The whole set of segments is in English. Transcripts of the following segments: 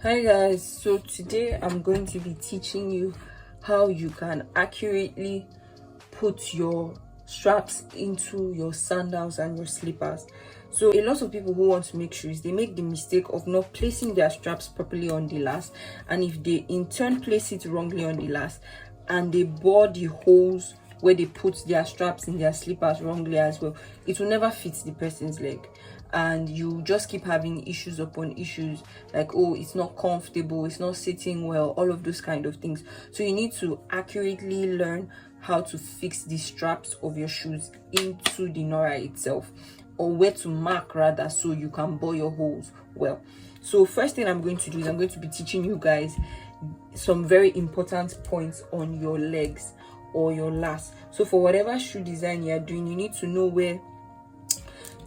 Hi guys, so today I'm going to be teaching you how you can accurately put your straps into your sandals and your slippers. So a lot of people who want to make shoes, they make the mistake of not placing their straps properly on the last, and if they in turn place it wrongly on the last and they bore the holes where they put their straps in their slippers wrongly as well, it will never fit the person's leg, and you just keep having issues upon issues, like, oh, it's not comfortable, it's not sitting well, all of those kind of things. So you need to accurately learn how to fix the straps of your shoes into the nora itself, or where to mark rather, so you can bore your holes well. So first thing I'm going to do is I'm going to be teaching you guys some very important points on your legs or your last. So for whatever shoe design you're doing, you need to know where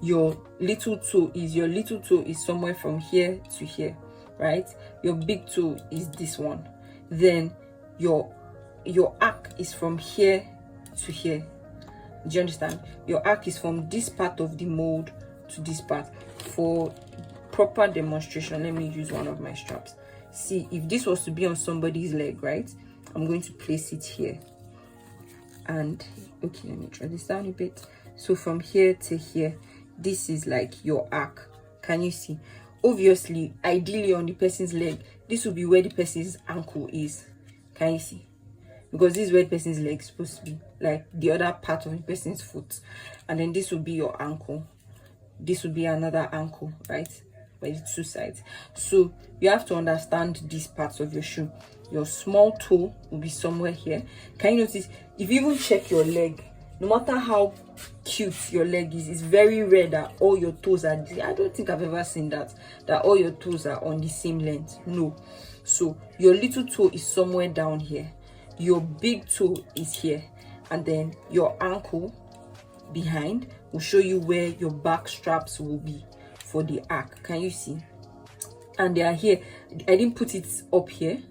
your little toe is. Your little toe is somewhere from here to here, right? Your big toe is this one. Then your arc is from here to here. Do you understand? Your arc is from this part of the mold to this part. For proper demonstration, let me use one of my straps. See, if this was to be on somebody's leg, right, I'm going to place it here, and okay, let me try this down a bit. So from here to here, this is like your arc. Can you see? Obviously, ideally on the person's leg, this will be where the person's ankle is. Can you see? Because this is where the person's leg is supposed to be, like the other part of the person's foot. And then this will be your ankle. This will be another ankle, right? By the two sides. So you have to understand these parts of your shoe. Your small toe will be somewhere here. Can you notice? If you even check your leg, no matter how cute your leg is, it's very rare that all your toes are, I don't think I've ever seen that all your toes are on the same length. No. So your little toe is somewhere down here, your big toe is here, and then your ankle behind will show you where your back straps will be for the arc. Can you see? And they are here. I didn't put it up here,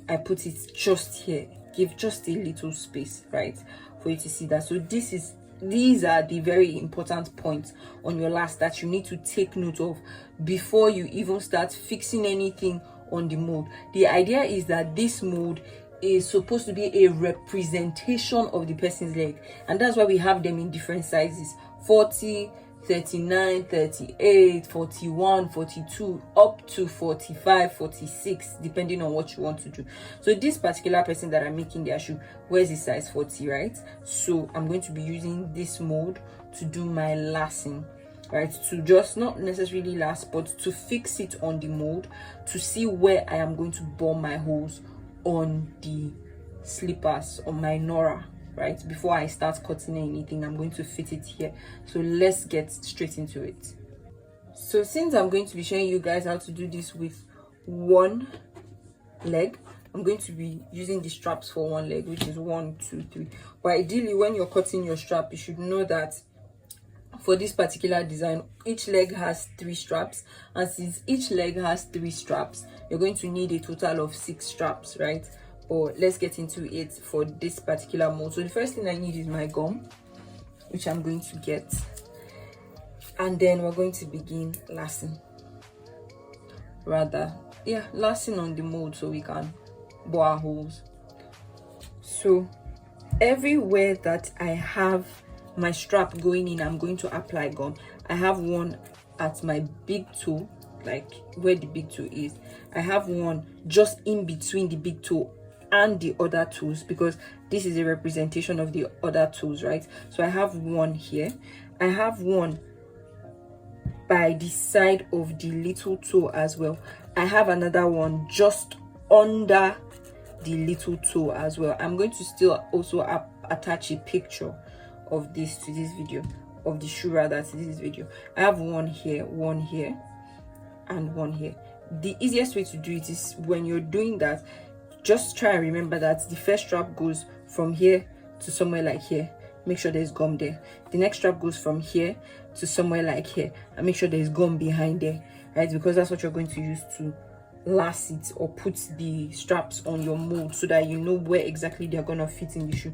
I put it just here. Give just a little space, right, for you to see that. So these are the very important points on your last that you need to take note of before you even start fixing anything on the mold. The idea is that this mold is supposed to be a representation of the person's leg, and that's why we have them in different sizes: 40, 39, 38, 41, 42, up to 45, 46, depending on what you want to do. So this particular person that I'm making their shoe wears a size 40, right? So I'm going to be using this mold to do my lacing, right? To just not necessarily last, but to fix it on the mold, to see where I am going to bore my holes on the slippers, on my nora, right? Before I start cutting anything, I'm going to fit it here. So let's get straight into it. So since I'm going to be showing you guys how to do this with one leg, I'm going to be using the straps for one leg, which is 1, 2, 3. But ideally, when you're cutting your strap, you should know that for this particular design, each leg has 3 straps, and since each leg has 3 straps, you're going to need a total of 6 straps, right? Or let's get into it for this particular mold. So the first thing I need is my gum, which I'm going to get, and then we're going to begin lacing, lacing on the mold so we can bore our holes. So everywhere that I have my strap going in, I'm going to apply gum. I have one at my big toe, like where the big toe is. I have one just in between the big toe and the other toes, because this is a representation of the other toes, right? So I have one here. I have one by the side of the little toe as well. I have another one just under the little toe as well. I'm going to still also attach a picture of this to this video, of the shoe rather, to this video. I have one here, and one here. The easiest way to do it is, when you're doing that, just try and remember that the first strap goes from here to somewhere like here. Make sure there's gum there. The next strap goes from here to somewhere like here, and make sure there's gum behind there, right? Because that's what you're going to use to lace it or put the straps on your mold, so that you know where exactly they're gonna fit in the shoe.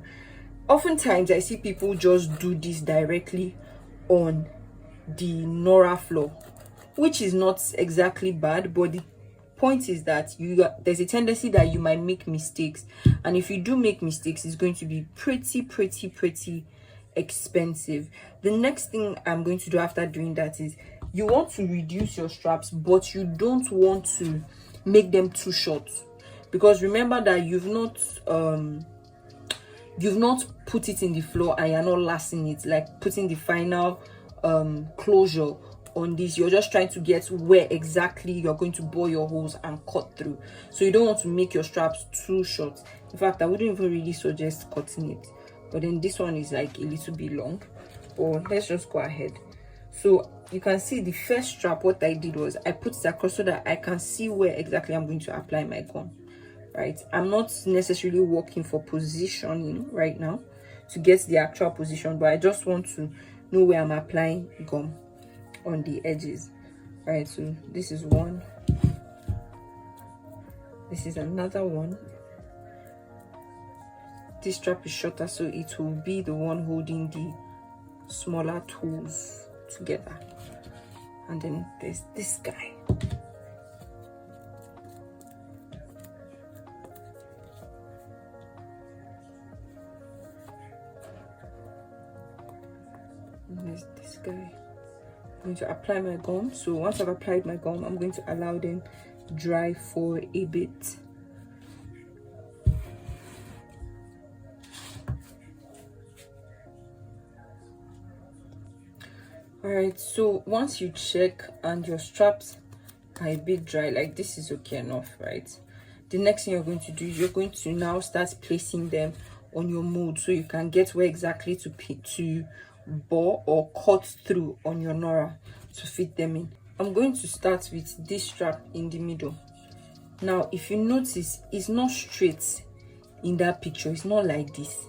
Oftentimes I see people just do this directly on the nora floor, which is not exactly bad, but the point is that there's a tendency that you might make mistakes, and if you do make mistakes, it's going to be pretty expensive. The next thing I'm going to do after doing that is, you want to reduce your straps, but you don't want to make them too short, because remember that you've not put it in the floor and you're not lasting it, like putting the final closure on this. You're just trying to get where exactly you're going to bore your holes and cut through, so you don't want to make your straps too short. In fact, I wouldn't even really suggest cutting it, but then this one is like a little bit long. But let's just go ahead. So you can see the first strap, what I did was I put it across so that I can see where exactly I'm going to apply my gum, right? I'm not necessarily working for positioning right now to get the actual position, but I just want to know where I'm applying gum on the edges, right? So this is one, this is another one. This strap is shorter, so it will be the one holding the smaller toes together. And then there's this guy. And there's this guy. I'm going to apply my gum. So once I've applied my gum, I'm going to allow them dry for a bit. Alright, so once you check and your straps are a bit dry, like this is okay enough, right? The next thing you're going to do is you're going to now start placing them on your mold, so you can get where exactly to bore or cut through on your Nora to fit them in. I'm going to start with this strap in the middle. Now, if you notice, it's not straight in that picture. It's not like this.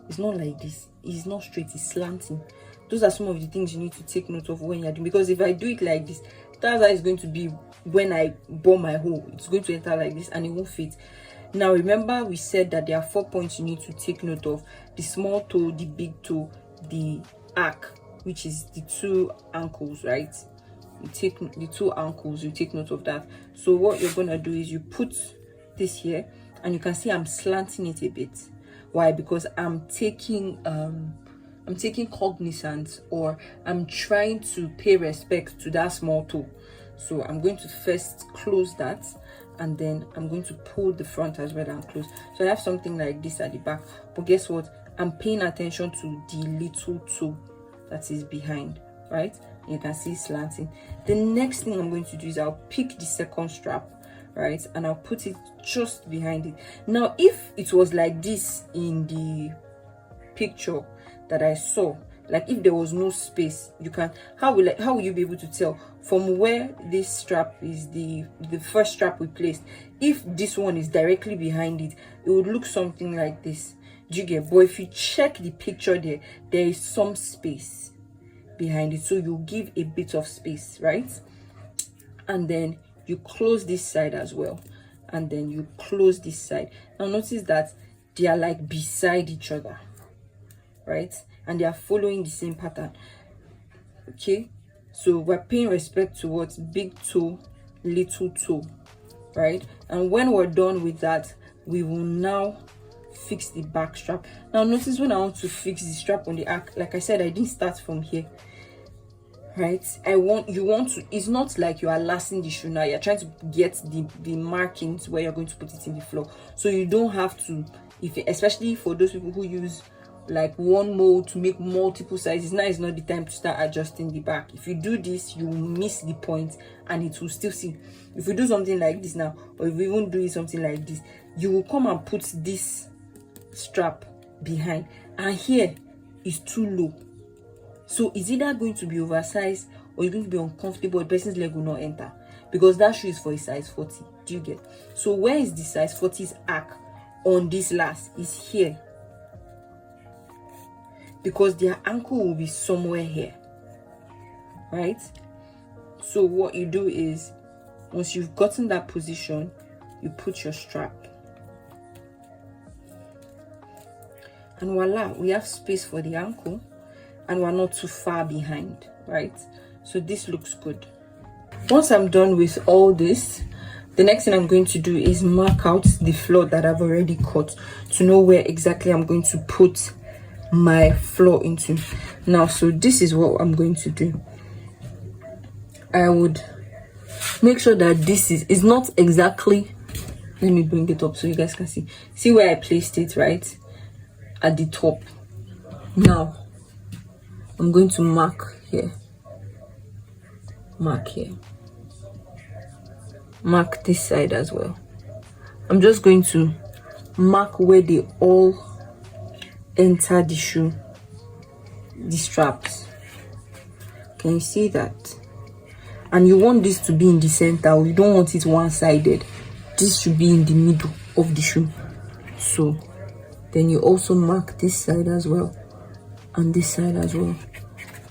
It's not like this. It's not straight. It's slanting. Those are some of the things you need to take note of when you're doing, because if I do it like this, that's how it's going to be when I bore my hole. It's going to enter like this and it won't fit. Now remember, we said that there are 4 points you need to take note of: the small toe, the big toe, the arc, which is the 2 ankles, right? You take the 2 ankles, you take note of that. So what you're gonna do is you put this here, and you can see I'm slanting it a bit. Why? Because I'm taking cognizance, or I'm trying to pay respect to that small toe. So I'm going to first close that, and then I'm going to pull the front as well and close. So I have something like this at the back, but guess what? I'm paying attention to the little toe that is behind, right? You can see slanting. The next thing I'm going to do is I'll pick the second strap, right, and I'll put it just behind it. Now if it was like this in the picture that I saw, like if there was no space, you can, how will you be able to tell from where this strap is, the first strap we placed? If this one is directly behind it, it would look something like this. Do you get? But if you check the picture, there is some space behind it, so you give a bit of space, right? And then you close this side as well, and then you close this side. Now notice that they are like beside each other, right? And they are following the same pattern. Okay, so we're paying respect to what? Big toe, little toe, right? And when we're done with that, we will now fix the back strap. Now notice when I want to fix the strap on the arc, like I said, I didn't start from here, right? You want to, it's not like you are lasting the shoe now. You're trying to get the markings where you're going to put it in the floor, so you don't have to, especially for those people who use like one mold to make multiple sizes. Now is not the time to start adjusting the back. If you do this, you will miss the point and it will still see. If you do something like this now, or if you even do something like this, you will come and put this strap behind, and here is too low, so it's either going to be oversized or you're going to be uncomfortable. The person's leg will not enter, because that shoe is for a size 40. Do you get? So where is the size 40's arc on this last? Is here, because their ankle will be somewhere here, right? So what you do is, once you've gotten that position, you put your strap, and voila, we have space for the ankle, and we're not too far behind, right? So this looks good. Once I'm done with all this, the next thing I'm going to do is mark out the floor that I've already cut to know where exactly I'm going to put my floor into. Now, so this is what I'm going to do. I would make sure that this is not exactly, let me bring it up so you guys can see where I placed it, right at the top. Now I'm going to mark here, mark here, mark this side as well. I'm just going to mark where they all enter the shoe, the straps. Can you see that? And you want this to be in the center. You don't want it one-sided. This should be in the middle of the shoe. So then you also mark this side as well and this side as well.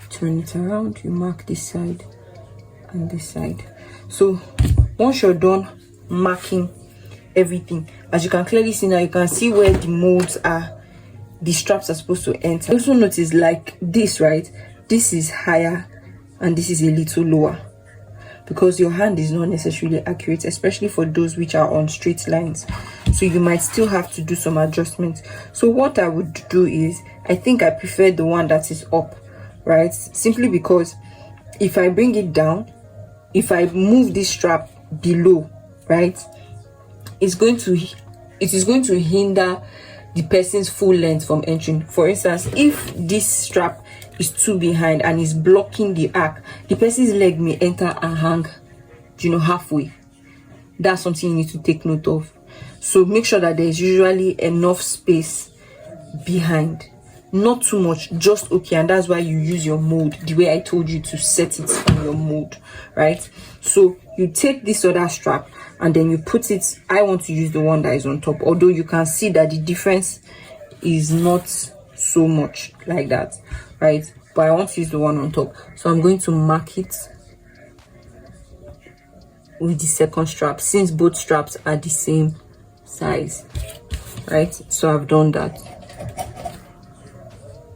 Turn it around, you mark this side and this side. So once you're done marking everything, as you can clearly see now, you can see where the molds are, the straps are supposed to enter. Also notice, like this, right, this is higher and this is a little lower, because your hand is not necessarily accurate, especially for those which are on straight lines. So you might still have to do some adjustments. So what I would do is, I think I prefer the one that is up, right? Simply because if I bring it down, if I move this strap below, right, it is going to hinder the person's full length from entering. For instance, if this strap is too behind and is blocking the arc, the person's leg may enter and hang, halfway. That's something you need to take note of. So make sure that there is usually enough space behind, not too much, just okay. And that's why you use your mold the way I told you to set it on your mold, right? So you take this other strap and then you put it, I want to use the one that is on top, although you can see that the difference is not so much like that, right? But I want to use the one on top, so I'm going to mark it with the second strap, since both straps are the same size, right? So I've done that.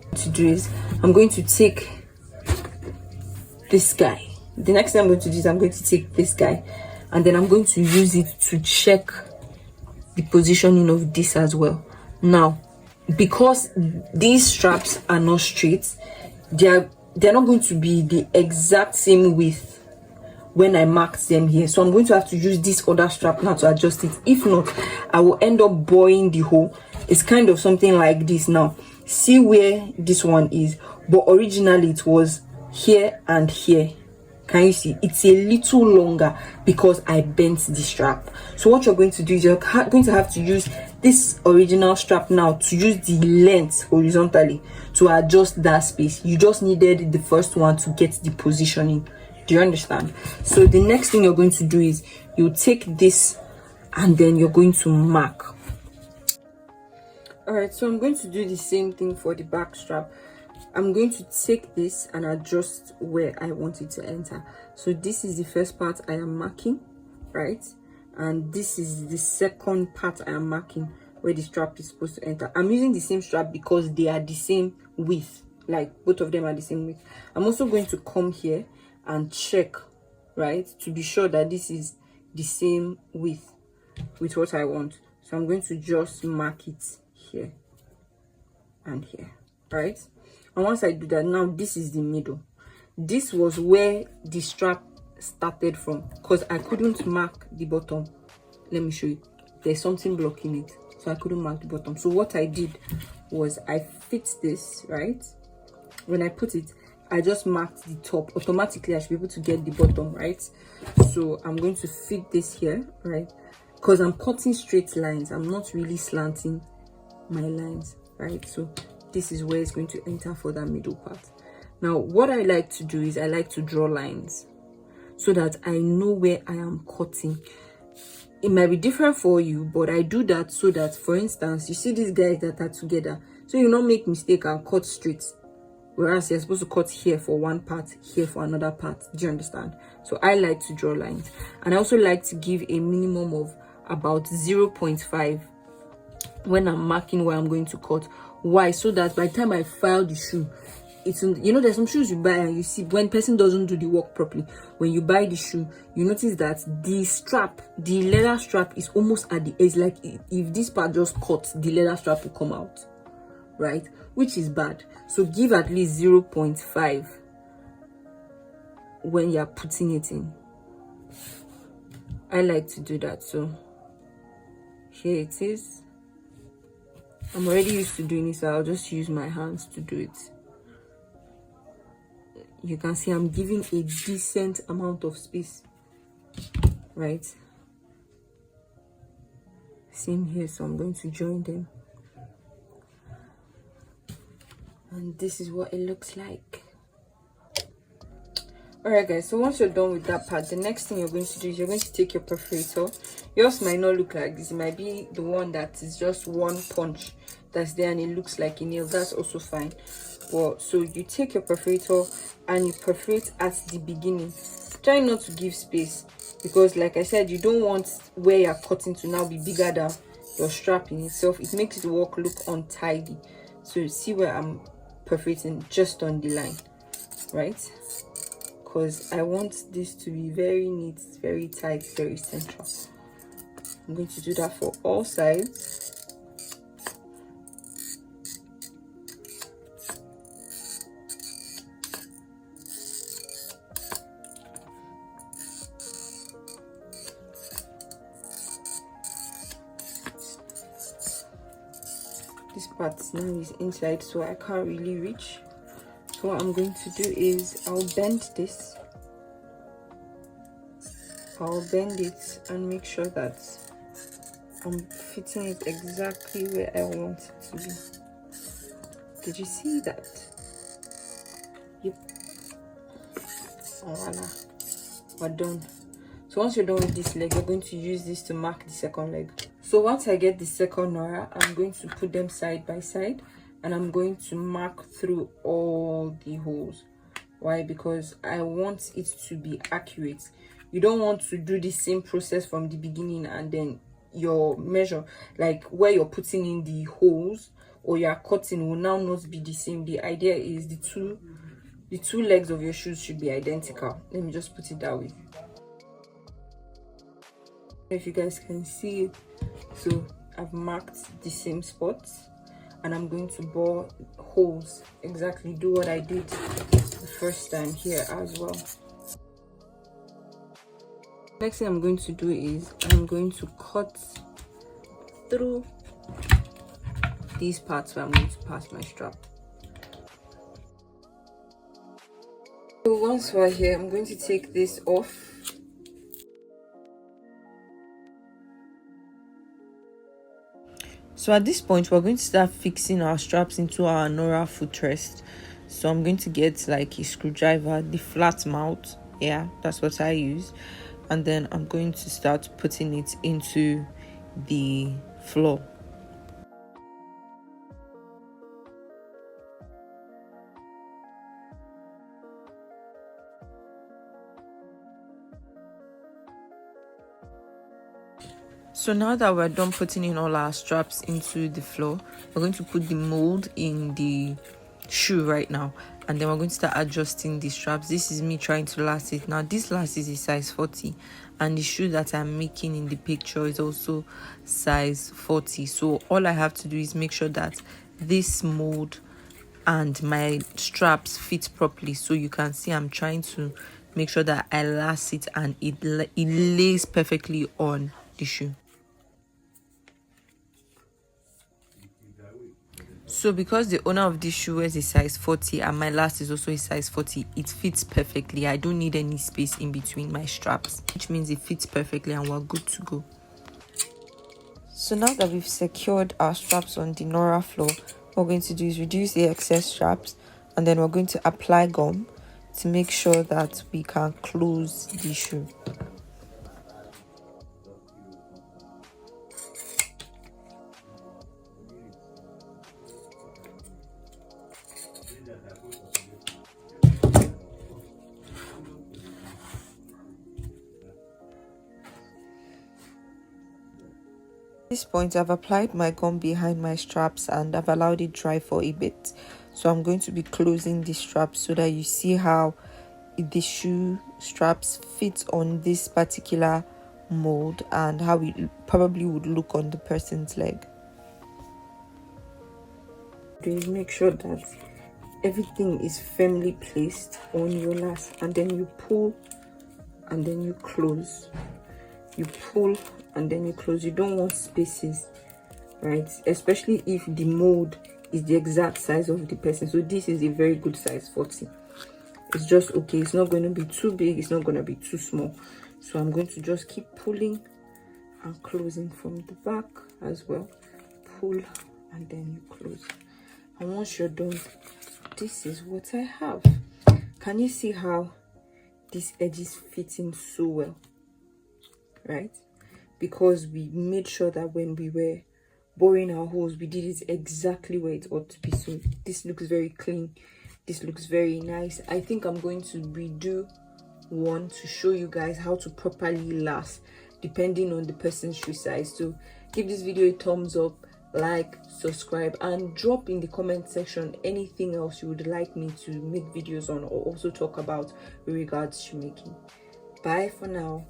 What to do is, I'm going to take this guy. The next thing I'm going to do is, I'm going to take this guy and then I'm going to use it to check the positioning of this as well. Now, because these straps are not straight, they're not going to be the exact same width when I marked them here. So I'm going to have to use this other strap now to adjust it. If not, I will end up boring the hole. It's kind of something like this now. See where this one is, but originally it was here and here. Can you see? It's a little longer because I bent the strap. So what you're going to do is, you're going to have to use this original strap now to use the length horizontally to adjust that space. You just needed the first one to get the positioning. Do you understand? So the next thing you're going to do is, you take this and then you're going to mark. All right, so I'm going to do the same thing for the back strap. I'm going to take this and adjust where I want it to enter. So this is the first part I am marking, right? And this is the second part I am marking where the strap is supposed to enter. I'm using the same strap because they are the same width, like both of them are the same width. I'm also going to come here and check, right, to be sure that this is the same width with what I want. So I'm going to just mark it here and here, right? And once I do that, now this is the middle. This was where the strap started from, because I couldn't mark the bottom. Let me show you. There's something blocking it, so I couldn't mark the bottom. So what I did was, I fit this, right? When I put it, I just marked the top. Automatically I should be able to get the bottom, right? So I'm going to fit this here, right? Because I'm cutting straight lines, I'm not really slanting my lines, right? So this is where it's going to enter for that middle part. Now what I like to do is, I like to draw lines so that I know where I am cutting. It might be different for you, but I do that so that, for instance, you see these guys that are together, so you not make mistake and cut straight, whereas you're supposed to cut here for one part, here for another part. Do you understand? So I like to draw lines, and I also like to give a minimum of about 0.5 when I'm marking where I'm going to cut. Why? So that by the time I file the shoe, it's there's some shoes you buy and you see when person doesn't do the work properly. When you buy the shoe, you notice that the leather strap is almost at the edge. Like if this part just cuts, the leather strap will come out, right? Which is bad. So give at least 0.5 when you're putting it in. I like to do that. So here it is. I'm already used to doing it, so I'll just use my hands to do it. You can see I'm giving a decent amount of space, right? Same here, so I'm going to join them. And this is what it looks like. Alright guys, so once you're done with that part, the next thing you're going to do is you're going to take your perforator. Yours might not look like this. It might be the one that is just one punch that's there and it looks like a nail. That's also fine. Well, so you take your perforator and you perforate at the beginning. Try not to give space, because like I said, you don't want where you're cutting to now be bigger than your strap in itself. It makes the work look untidy. So you see where I'm perforating just on the line, right? Because I want this to be very neat, very tight, very central. I'm going to do that for all sides. This part now is inside, so I can't really reach. So what I'm going to do is I'll bend this. I'll bend it and make sure that I'm fitting it exactly where I want it to be. Did you see that? Yep. Voila. We're done. So once you're done with this leg, you're going to use this to mark the second leg. So once I get the second Nora, I'm going to put them side by side and I'm going to mark through all the holes. Why? Because I want it to be accurate. You don't want to do the same process from the beginning and then your measure, like where you're putting in the holes or you're cutting, will now not be the same. The idea is the two legs of your shoes should be identical. Let me just put it that way. If you guys can see it, so I've marked the same spots and I'm going to bore holes, exactly do what I did the first time here as well. Next thing I'm going to do is I'm going to cut through these parts where I'm going to pass my strap. So once we're here, I'm going to take this off. So at this point, we're going to start fixing our straps into our Nora footrest. So I'm going to get like a screwdriver, the flat mouth. Yeah, that's what I use. And then I'm going to start putting it into the floor. So now that we're done putting in all our straps into the floor, we're going to put the mold in the shoe right now, and then we're going to start adjusting the straps. This is me trying to last it. Now this last is a size 40 and the shoe that I'm making in the picture is also size 40. So all I have to do is make sure that this mold and my straps fit properly. So you can see I'm trying to make sure that I last it and it lays perfectly on the shoe. So because the owner of this shoe wears a size 40 and my last is also a size 40, it fits perfectly. I don't need any space in between my straps, which means it fits perfectly and we're good to go. So now that we've secured our straps on the Nora floor, what we're going to do is reduce the excess straps and then we're going to apply gum to make sure that we can close the shoe. At this point, I've applied my gum behind my straps and I've allowed it dry for a bit. So I'm going to be closing the straps so that you see how the shoe straps fit on this particular mold and how it probably would look on the person's leg. Please make sure that everything is firmly placed on your last, and then you pull and then you close. You pull and then you close. You don't want spaces, right? Especially if the mold is the exact size of the person. So this is a very good size, 40. It's just okay. It's not going to be too big, it's not going to be too small. So I'm going to just keep pulling and closing from the back as well. Pull and then you close. And once you're done, this is what I have. Can you see how these edges fit in so well, right? Because we made sure that when we were boring our holes, we did it exactly where it ought to be. So this looks very clean, this looks very nice. I think I'm going to redo one to show you guys how to properly last depending on the person's shoe size. So give this video a thumbs up, like, subscribe, and drop in the comment section anything else you would like me to make videos on or also talk about with regards to shoemaking. Bye for now.